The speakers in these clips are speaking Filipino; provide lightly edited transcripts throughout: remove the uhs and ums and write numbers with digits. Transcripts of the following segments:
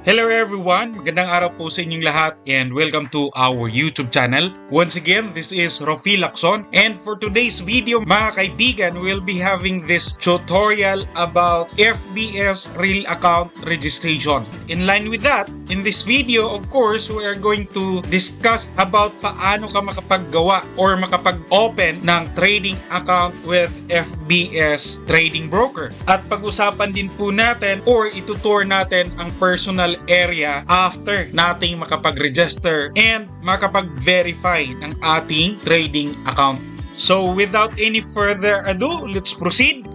Hello everyone! Magandang araw po sa inyong lahat and welcome to our YouTube channel. Once again, this is Rofi Lacson and for today's video mga kaibigan, we'll be having this tutorial about FBS Real Account Registration. In line with that, in this video, of course, we are going to discuss about paano ka makapaggawa or makapag-open ng trading account with FBS Trading Broker. At pag-usapan din po natin or itutour natin ang personal area after nating makapag-register and makapag-verify ng ating trading account. So without any further ado, let's proceed.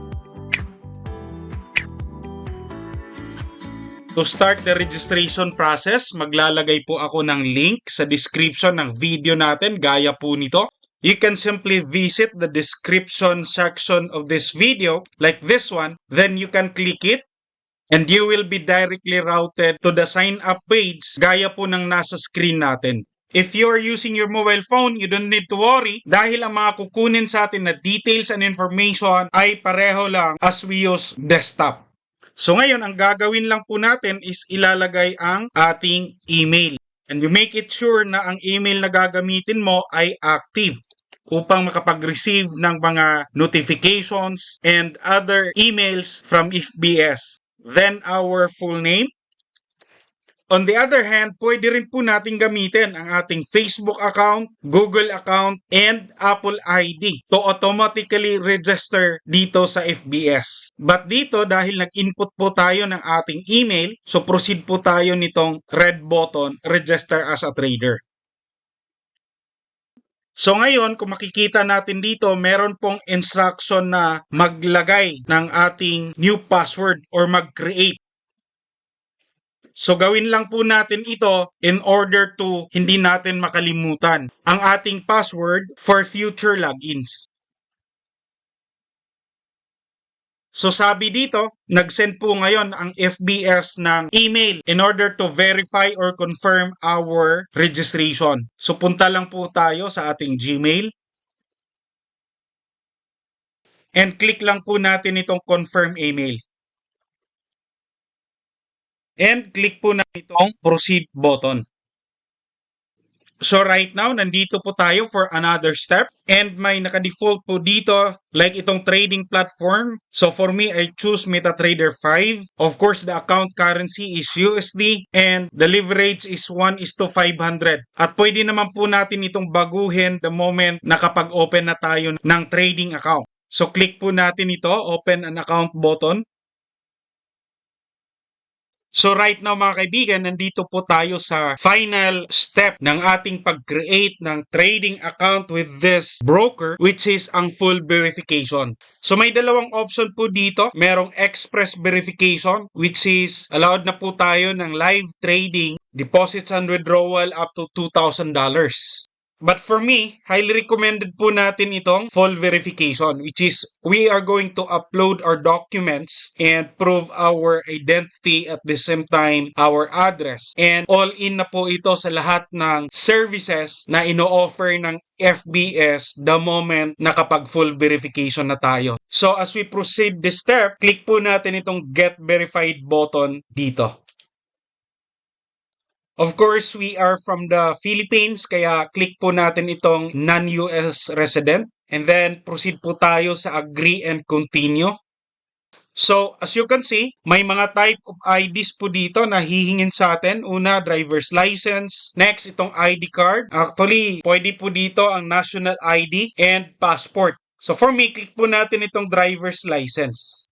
To start the registration process, maglalagay po ako ng link sa description ng video natin gaya po nito. You can simply visit the description section of this video like this one, then you can click it and you will be directly routed to the sign up page gaya po ng nasa screen natin. If you are using your mobile phone, you don't need to worry dahil ang mga kukunin sa atin na details and information ay pareho lang as we use desktop. So ngayon, ang gagawin lang po natin is ilalagay ang ating email. And you make it sure na ang email na gagamitin mo ay active upang makapag-receive ng mga notifications and other emails from FBS. Then our full name. On the other hand, pwede rin po natin gamitin ang ating Facebook account, Google account, and Apple ID to automatically register dito sa FBS. But dito, dahil nag-input po tayo ng ating email, so proceed po tayo nitong red button, register as a trader. So ngayon, kung makikita natin dito, meron pong instruction na maglagay ng ating new password or mag-create. So gawin lang po natin ito in order to hindi natin makalimutan ang ating password for future logins. So sabi dito, nag-send po ngayon ang FBS ng email in order to verify or confirm our registration. So punta lang po tayo sa ating Gmail. And click lang po natin itong confirm email. And click po na itong proceed button. So right now, nandito po tayo for another step. And may naka-default po dito, like itong trading platform. So for me, I choose MetaTrader 5. Of course, the account currency is USD and the leverage is 1:500. At pwede naman po natin itong baguhin the moment na kapag open na tayo ng trading account. So click po natin ito, open an account button. So right now mga kaibigan, nandito po tayo sa final step ng ating pag-create ng trading account with this broker, which is ang full verification. So may dalawang option po dito. Merong express verification, which is allowed na po tayo ng live trading, deposits and withdrawal up to $2,000. But for me, highly recommended po natin itong full verification, which is we are going to upload our documents and prove our identity at the same time our address. And all in na po ito sa lahat ng services na ino-offer ng FBS the moment na kapag full verification na tayo. So as we proceed this step, click po natin itong Get Verified button dito. Of course, we are from the Philippines, kaya click po natin itong non-US resident. And then, proceed po tayo sa agree and continue. So, as you can see, may mga type of IDs po dito na hihingin sa atin. Una, driver's license. Next, itong ID card. Actually, pwede po dito ang national ID and passport. So, for me, click po natin itong driver's license.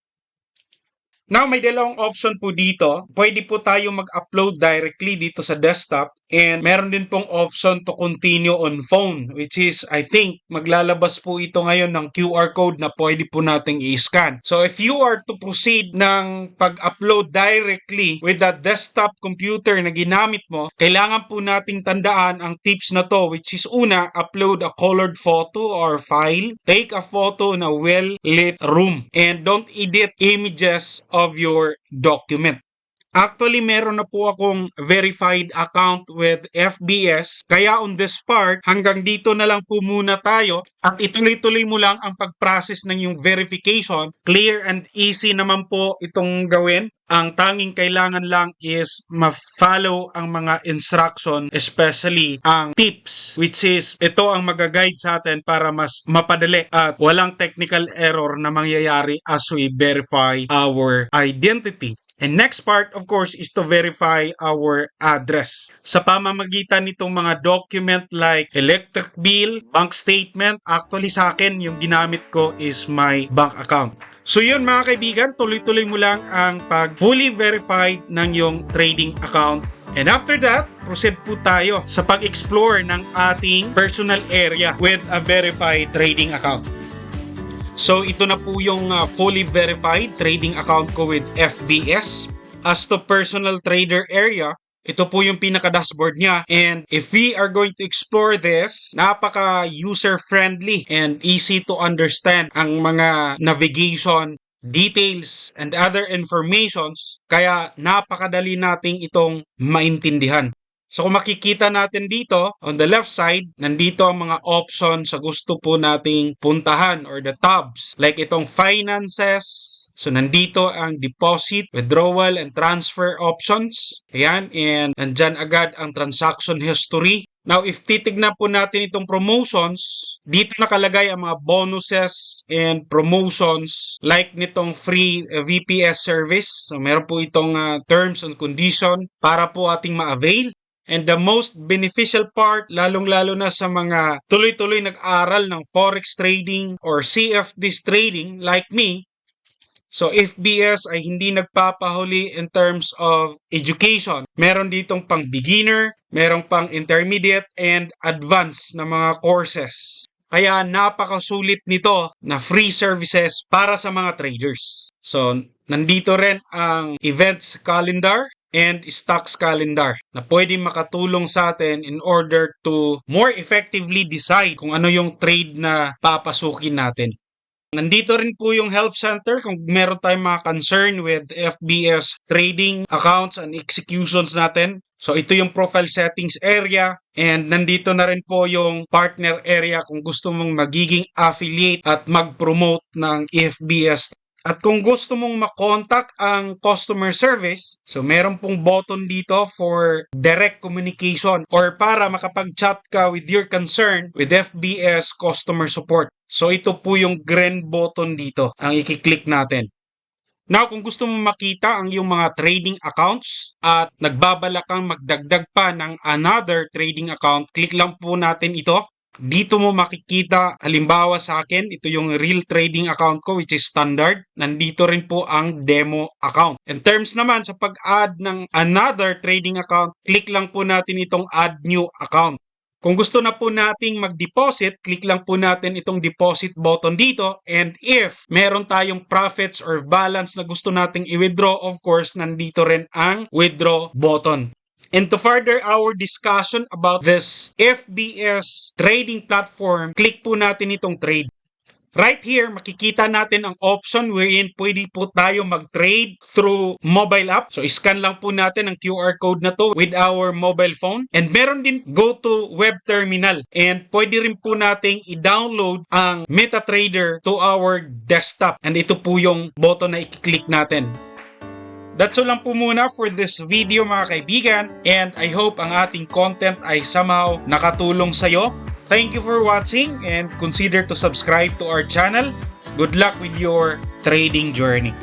Now, may dalawang option po dito. Pwede po tayo mag-upload directly dito sa desktop and meron din pong option to continue on phone, which is, I think, maglalabas po ito ngayon ng QR code na pwede po nating i-scan. So, if you are to proceed ng pag-upload directly with the desktop computer na ginamit mo, kailangan po nating tandaan ang tips na to, which is una, upload a colored photo or file, take a photo in a well-lit room, and don't edit images of your document. Actually, meron na po akong verified account with FBS. Kaya on this part, hanggang dito na lang po muna tayo at ituloy-tuloy mo lang ang pag-process ng yung verification. Clear and easy naman po itong gawin. Ang tanging kailangan lang is ma-follow ang mga instruction, especially ang tips, which is ito ang mag-guide sa atin para mas mapadali at walang technical error na mangyayari as we verify our identity. And next part, of course, is to verify our address. Sa pamamagitan nitong mga document like electric bill, bank statement, actually sa akin, yung ginamit ko is my bank account. So yun mga kaibigan, tuloy-tuloy mo lang ang pag fully verified ng yung trading account. And after that, proceed po tayo sa pag-explore ng ating personal area with a verified trading account. So ito na po yung fully verified trading account ko with FBS. As to personal trader area, ito po yung pinaka-dashboard niya. And if we are going to explore this, napaka user-friendly and easy to understand ang mga navigation details and other informations. Kaya napakadali nating itong maintindihan. So kung makikita natin dito, on the left side, nandito ang mga options sa gusto po nating puntahan or the tabs. Like itong finances. So nandito ang deposit, withdrawal, and transfer options. Ayan, and nandyan agad ang transaction history. Now, if titignan po natin itong promotions, dito nakalagay ang mga bonuses and promotions like nitong free VPS service. So meron po itong terms and condition para po ating ma-avail. And the most beneficial part, lalong-lalo na sa mga tuloy-tuloy nag-aral ng forex trading or CFDs trading like me, so FBS ay hindi nagpapahuli in terms of education. Meron ditong pang beginner, meron pang intermediate and advanced na mga courses. Kaya napakasulit nito na free services para sa mga traders. So nandito rin ang events calendar and stocks calendar na pwedeng makatulong sa atin in order to more effectively decide kung ano yung trade na papasukin natin. Nandito rin po yung help center kung meron tayong mga concern with FBS trading accounts and executions natin. So ito yung profile settings area and nandito na rin po yung partner area kung gusto mong magiging affiliate at mag-promote ng FBS. At kung gusto mong makontak ang customer service, so meron pong button dito for direct communication or para makapag-chat ka with your concern with FBS customer support. So ito po yung green button dito ang i-click natin. Now, kung gusto mong makita ang iyong mga trading accounts at nagbabalak kang magdagdag pa ng another trading account, click lang po natin ito. Dito mo makikita, halimbawa sa akin, ito yung real trading account ko which is standard. Nandito rin po ang demo account. In terms naman sa pag-add ng another trading account, click lang po natin itong add new account. Kung gusto na po nating mag-deposit, click lang po natin itong deposit button dito. And if meron tayong profits or balance na gusto nating i-withdraw, of course, nandito rin ang withdraw button. And to further our discussion about this FBS trading platform, click po natin itong trade. Right here, makikita natin ang option wherein pwede po tayo mag-trade through mobile app. So, scan lang po natin ang QR code na to with our mobile phone. And meron din go to web terminal. And pwede rin po nating i-download ang MetaTrader to our desktop. And ito po yung button na i-click natin. That's all lang po muna for this video mga kaibigan. And I hope ang ating content ay somehow nakatulong sa'yo. Thank you for watching and consider to subscribe to our channel. Good luck with your trading journey.